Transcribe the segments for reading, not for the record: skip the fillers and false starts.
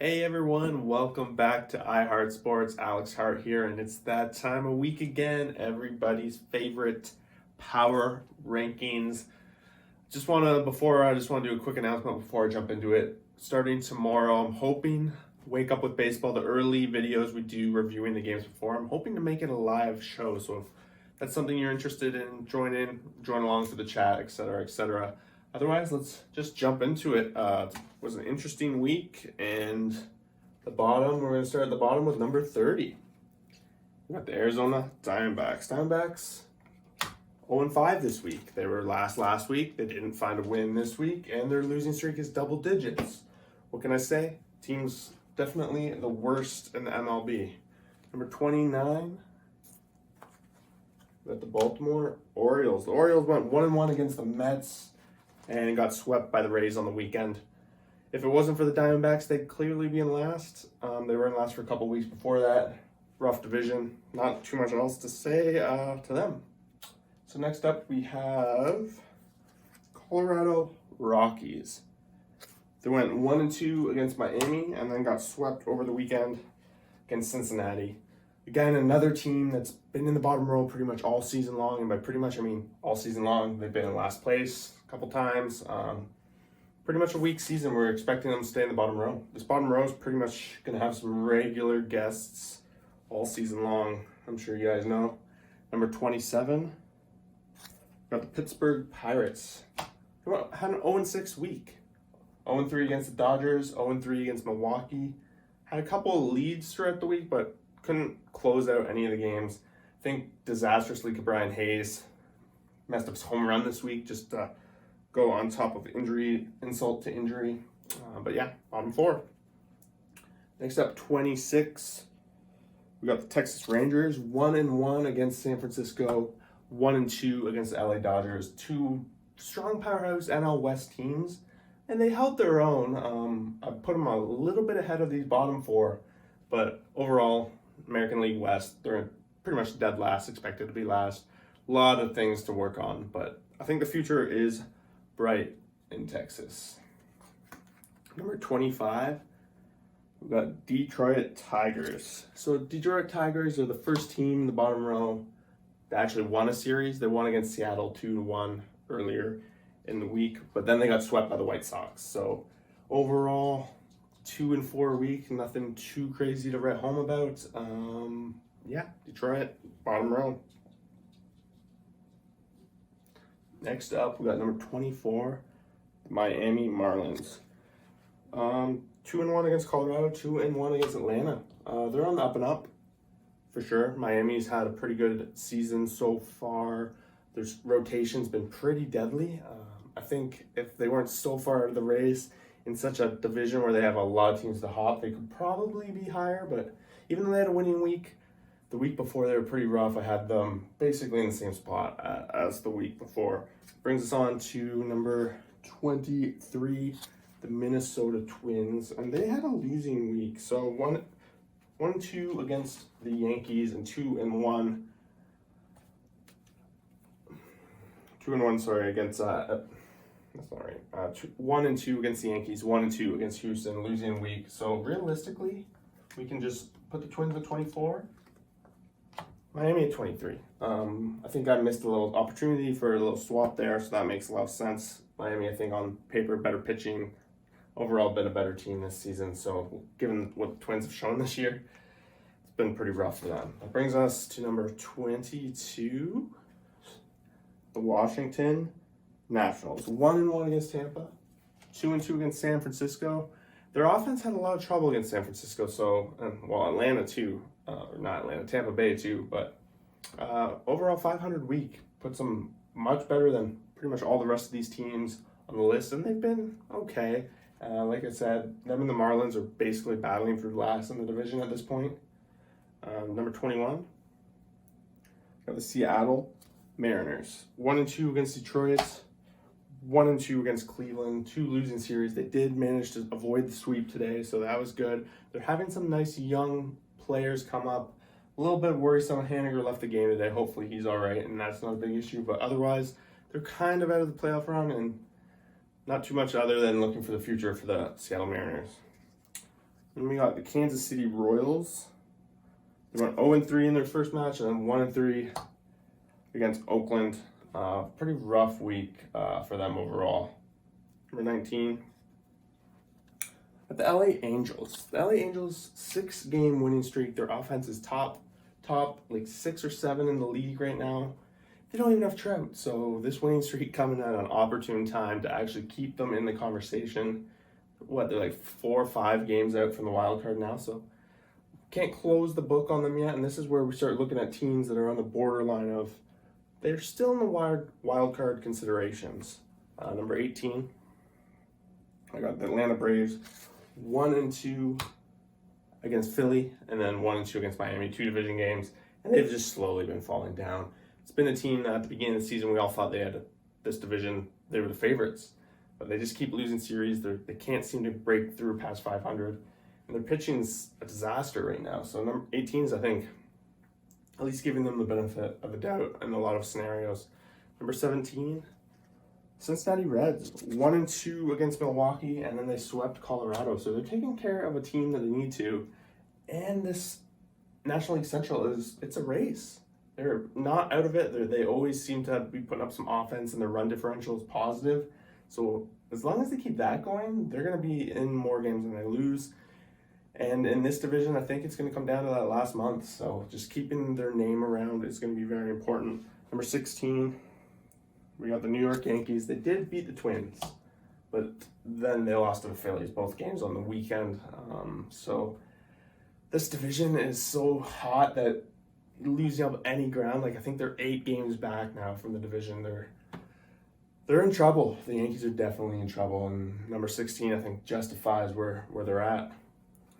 Hey everyone, welcome back to iHeart Sports. Alex Hart here, and it's that time of week again. Everybody's favorite power rankings. I just want to do a quick announcement before I jump into it. Starting tomorrow, I'm hoping wake up with baseball. The early videos we do reviewing the games before, I'm hoping to make it a live show. So if that's something you're interested in, join along to the chat, etc., etc. Otherwise, let's just jump into it. It was an interesting week, and we're going to start at the bottom with number 30. We got the Arizona Diamondbacks. Diamondbacks 0-5 this week. They were last week. They didn't find a win this week, and their losing streak is double digits. What can I say? Team's definitely the worst in the MLB. Number 29. We got the Baltimore Orioles. The Orioles went 1-1 against the Mets and got swept by the Rays on the weekend. If it wasn't for the Diamondbacks, they'd clearly be in last. They were in last for a couple weeks before that. Rough division. Not too much else to say to them. So next up we have Colorado Rockies. They went 1-2 against Miami and then got swept over the weekend against Cincinnati. Again, another team that's been in the bottom row pretty much all season long, and by pretty much I mean all season long. They've been in last place a couple times. Pretty much a weak season. We're expecting them to stay in the bottom row. This bottom row is pretty much going to have some regular guests all season long. I'm sure you guys know. Number 27, got the Pittsburgh Pirates. Had an 0-6 week. 0-3 against the Dodgers, 0-3 against Milwaukee. Had a couple of leads throughout the week, but couldn't close out any of the games. I think disastrously Brian Hayes messed up his home run this week, just go on top of insult to injury. But yeah, bottom four. Next up, 26. We got the Texas Rangers, 1-1 against San Francisco, 1-2 against the LA Dodgers. Two strong powerhouse NL West teams, and they held their own. I put them a little bit ahead of these bottom four, but overall, American League West, they're pretty much dead last, expected to be last. A lot of things to work on, but I think the future is bright in Texas. Number 25, we've got Detroit Tigers. So Detroit Tigers are the first team in the bottom row that actually won a series. They won against Seattle 2-1 earlier in the week, but then they got swept by the White Sox. So overall, 2-4 week, nothing too crazy to write home about. Yeah, Detroit, bottom row. Next up, we got number 24, Miami Marlins. 2-1 against Colorado, 2-1 against Atlanta. They're on the up and up, for sure. Miami's had a pretty good season so far. Their rotation's been pretty deadly. I think if they weren't so far out of the race in such a division where they have a lot of teams to hop, they could probably be higher. But even though they had a winning week, the week before they were pretty rough. I had them basically in the same spot as the week before. Brings us on to number 23, the Minnesota Twins, and they had a losing week. So 1-2 against the Yankees and 2-1. 2-1, sorry, against that's not right. 1-2 against the Yankees, 1-2 against Houston, losing week. So realistically, we can just put the Twins at 24. Miami at 23. I think I missed a little opportunity for a little swap there, so that makes a lot of sense. Miami, I think on paper, better pitching. Overall, been a better team this season. So given what the Twins have shown this year, it's been pretty rough for them. That brings us to number 22, the Washington Nationals. 1-1 against Tampa, 2-2 against San Francisco. Their offense had a lot of trouble against San Francisco, Atlanta too. Not Atlanta, Tampa Bay too, but overall 500 week puts them much better than pretty much all the rest of these teams on the list, and they've been okay. Like I said, them and the Marlins are basically battling for last in the division at this point. Number 21, got the Seattle Mariners. 1-2 against Detroit, 1-2 against Cleveland, 2 losing series. They did manage to avoid the sweep today, so that was good. They're having some nice young players come up. A little bit worrisome. Haniger left the game today. Hopefully he's all right, and that's not a big issue. But otherwise, they're kind of out of the playoff run, and not too much other than looking for the future for the Seattle Mariners. And we got the Kansas City Royals. They went 0-3 in their first match, and then 1-3 against Oakland. Pretty rough week for them overall. Number 19. At the LA Angels. The LA Angels 6-game winning streak. Their offense is top like 6 or 7 in the league right now. They don't even have Trout, so this winning streak coming at an opportune time to actually keep them in the conversation. They're like 4 or 5 games out from the wild card now, so can't close the book on them yet. And this is where we start looking at teams that are on the borderline of they're still in the wild card considerations. Number 18, I got the Atlanta Braves 1-2 against Philly, and then 1-2 against Miami, 2 division games, and they've just slowly been falling down. It's been a team that at the beginning of the season we all thought they had this division, they were the favorites, but they just keep losing series. They can't seem to break through past 500, and their pitching's a disaster right now. So number 18 is, I think, at least giving them the benefit of the doubt in a lot of scenarios. Number 17, Cincinnati Reds 1-2 against Milwaukee, and then they swept Colorado. So they're taking care of a team that they need to. And this National League Central it's a race. They're not out of it. They always seem to be putting up some offense, and their run differential is positive. So as long as they keep that going, they're going to be in more games than they lose. And in this division, I think it's going to come down to that last month. So just keeping their name around is going to be very important. Number 16, we got the New York Yankees. They did beat the Twins, but then they lost to the Phillies, both games on the weekend. So this division is so hot that losing up any ground, like I think they're 8 games back now from the division. They're in trouble. The Yankees are definitely in trouble. And number 16, I think, justifies where they're at.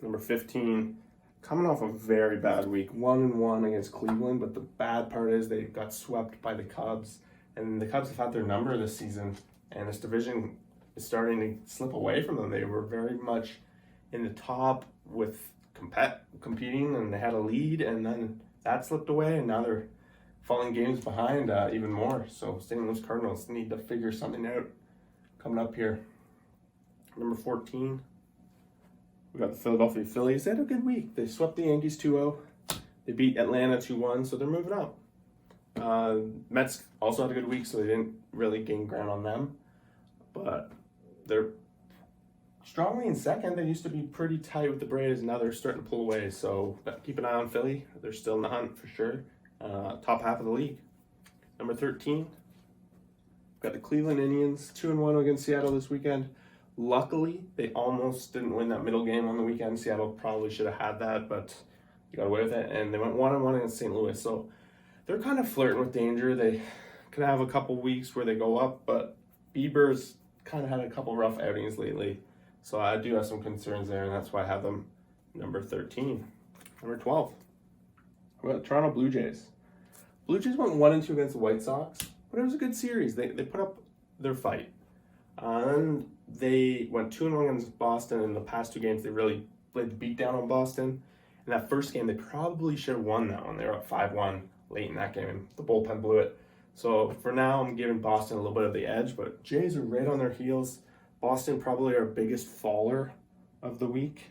Number 15, coming off a very bad week, 1-1 against Cleveland, but the bad part is they got swept by the Cubs, and the Cubs have had their number this season, and this division is starting to slip away from them. They were very much in the top with competing, and they had a lead, and then that slipped away, and now they're falling games behind even more. So St. Louis Cardinals need to figure something out coming up here. Number 14, we got the Philadelphia Phillies. They had a good week. They swept the Yankees 2-0. They beat Atlanta 2-1, so they're moving up. Mets also had a good week, so they didn't really gain ground on them. But they're strongly in second. They used to be pretty tight with the Braves, and now they're starting to pull away. So keep an eye on Philly. They're still in the hunt for sure. Top half of the league. Number 13, we've got the Cleveland Indians, 2-1 against Seattle this weekend. Luckily, they almost didn't win that middle game on the weekend. Seattle probably should have had that, but you got away with it. And they went 1-1 against St. Louis. So they're kind of flirting with danger. They could have a couple weeks where they go up, but Bieber's kind of had a couple rough outings lately. So I do have some concerns there, and that's why I have them number 13. Number 12, we got the Toronto Blue Jays. Blue Jays went 1-2 against the White Sox, but it was a good series. They put up their fight. And they went 2-1 against Boston. In the past 2 games, they really played the beat down on Boston. In that first game, they probably should have won that one. They were up 5-1 late in that game, and the bullpen blew it. So for now, I'm giving Boston a little bit of the edge, but Jays are right on their heels. Boston probably our biggest faller of the week.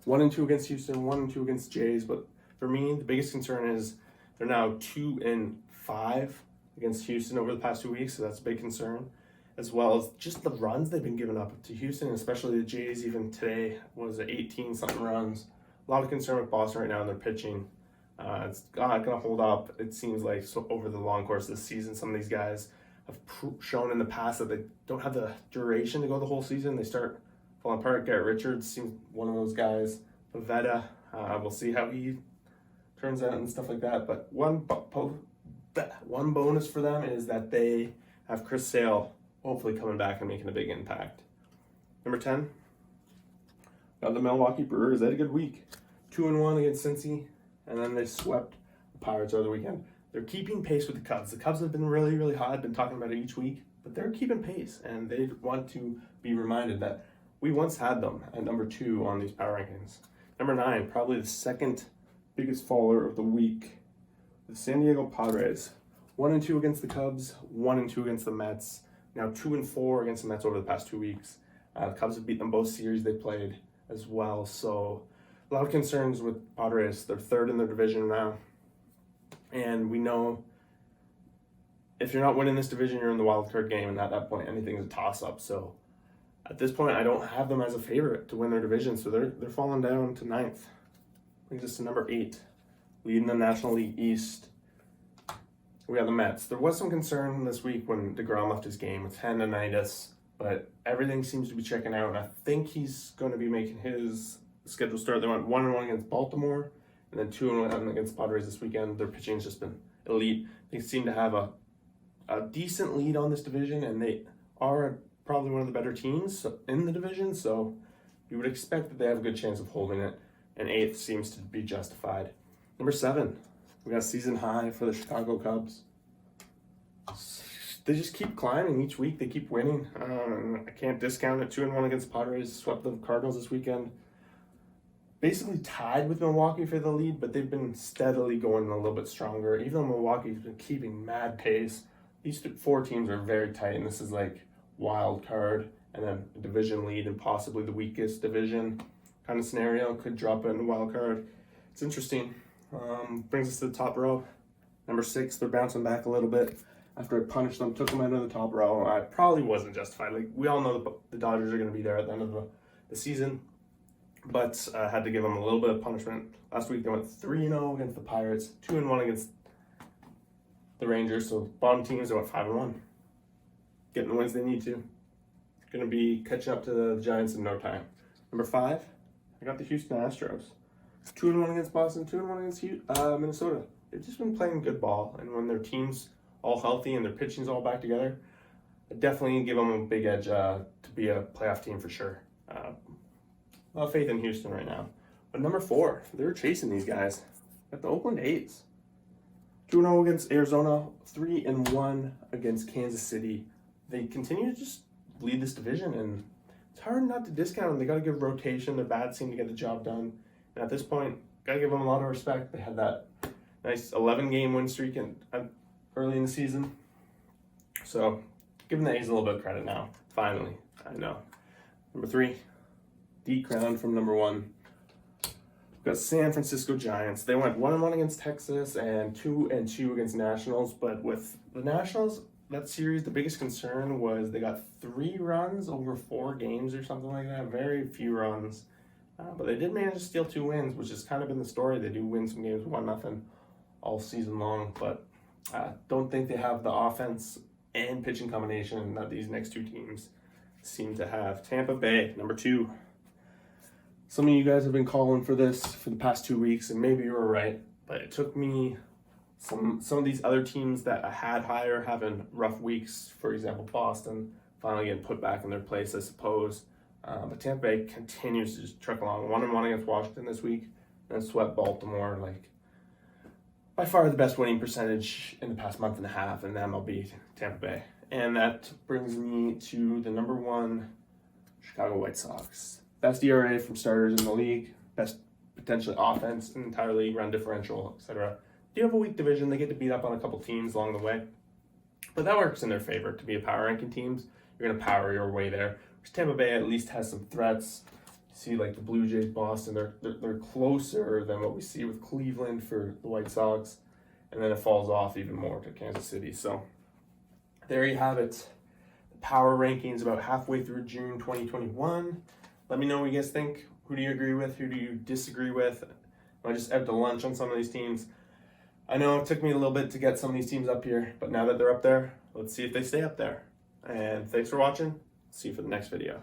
1-2 against Houston, 1-2 against Jays, but for me, the biggest concern is they're now 2-5 against Houston over the past 2 weeks, so that's a big concern, as well as just the runs they've been giving up to Houston, especially the Jays. Even today was 18-something runs. A lot of concern with Boston right now in their pitching. It's not going to hold up, it seems like, so over the long course of the season. Some of these guys have shown in the past that they don't have the duration to go the whole season. They start falling apart. Garrett Richards seems one of those guys. Pavetta, we'll see how he turns out and stuff like that. But one bonus for them is that they have Chris Sale hopefully coming back and making a big impact. Number 10, got the Milwaukee Brewers. They had a good week. 2-1 against Cincy, and then they swept the Pirates over the weekend. They're keeping pace with the Cubs. The Cubs have been really, really hot. I've been talking about it each week, but they're keeping pace, and they want to be reminded that we once had them at number 2 on these power rankings. Number 9, probably the second biggest faller of the week, the San Diego Padres. 1-2 against the Cubs, 1-2 against the Mets. Now 2-4 against the Mets over the past 2 weeks. The Cubs have beat them both series they played as well. So a lot of concerns with Padres. They're third in their division now. And we know if you're not winning this division, you're in the wild card game. And at that point, anything's a toss-up. So at this point, I don't have them as a favorite to win their division. So they're falling down to 9th. Brings us to number 8, leading the National League East. We got the Mets. There was some concern this week when DeGrom left his game with tendonitis, but everything seems to be checking out, and I think he's going to be making his scheduled start. They went 1-1 against Baltimore, and then 2-1 against Padres this weekend. Their pitching's just been elite. They seem to have a decent lead on this division, and they are probably one of the better teams in the division, so you would expect that they have a good chance of holding it, and 8th seems to be justified. Number 7. We got season high for the Chicago Cubs. They just keep climbing each week. They keep winning. I can't discount it. 2-1 against Padres. Swept the Cardinals this weekend. Basically tied with Milwaukee for the lead, but they've been steadily going a little bit stronger. Even though Milwaukee's been keeping mad pace, these 4 teams are very tight, and this is like wild card and then a division lead and possibly the weakest division kind of scenario. Could drop it in the wild card. It's interesting. Brings us to the top row. Number 6, they're bouncing back a little bit after I punished them, took them out of the top row. I probably wasn't justified. Like, we all know the Dodgers are going to be there at the end of the season, but I had to give them a little bit of punishment. Last week they went 3-0 against the Pirates, 2-1 against the Rangers. So bottom teams, they went 5-1, getting the wins they need to. Going to be catching up to the Giants in no time. Number 5, I got the Houston Astros. 2-1 against Boston, 2-1 against Minnesota. They've just been playing good ball, and when their team's all healthy and their pitching's all back together, I definitely give them a big edge to be a playoff team for sure. A lot of faith in Houston right now. But number 4, they're chasing these guys. Got the Oakland A's. 2-0 against Arizona, 3-1 against Kansas City. They continue to just lead this division, and it's hard not to discount them. They got to give rotation. Their bats seem to get the job done. And at this point, got to give them a lot of respect. They had that nice 11-game win streak early in the season. So, giving the A's a little bit of credit now. Finally, I know. Number 3, decrowned from number 1. We've got San Francisco Giants. They went 1-1 against Texas and 2-2 against Nationals. But with the Nationals, that series, the biggest concern was they got 3 runs over 4 games or something like that. Very few runs. But they did manage to steal 2 wins, which has kind of been the story. They do win some games 1-0 all season long, but don't think they have the offense and pitching combination that these next 2 teams seem to have. Tampa Bay, number 2. Some of you guys have been calling for this for the past 2 weeks, and maybe you were right, but it took me some of these other teams that I had higher having rough weeks. For example, Boston finally getting put back in their place, I suppose. But Tampa Bay continues to just truck along. 1-1 against Washington this week, and then swept Baltimore. Like, by far the best winning percentage in the past month and a half in the MLB, Tampa Bay. And that brings me to the number 1, Chicago White Sox. Best ERA from starters in the league, best potentially offense in the entire league, run differential, etc. Do have a weak division. They get to beat up on a couple teams along the way, but that works in their favor. To be a power ranking teams, you're going to power your way there. Tampa Bay at least has some threats. You see, like the Blue Jays, Boston, they're closer than what we see with Cleveland for the White Sox, and then it falls off even more to Kansas City. So there you have it. The power rankings about halfway through June 2021. Let me know what you guys think. Who do you agree with? Who do you disagree with? I just out to lunch on some of these teams. I know it took me a little bit to get some of these teams up here, but now that they're up there, let's see if they stay up there. And thanks for watching. See you for the next video.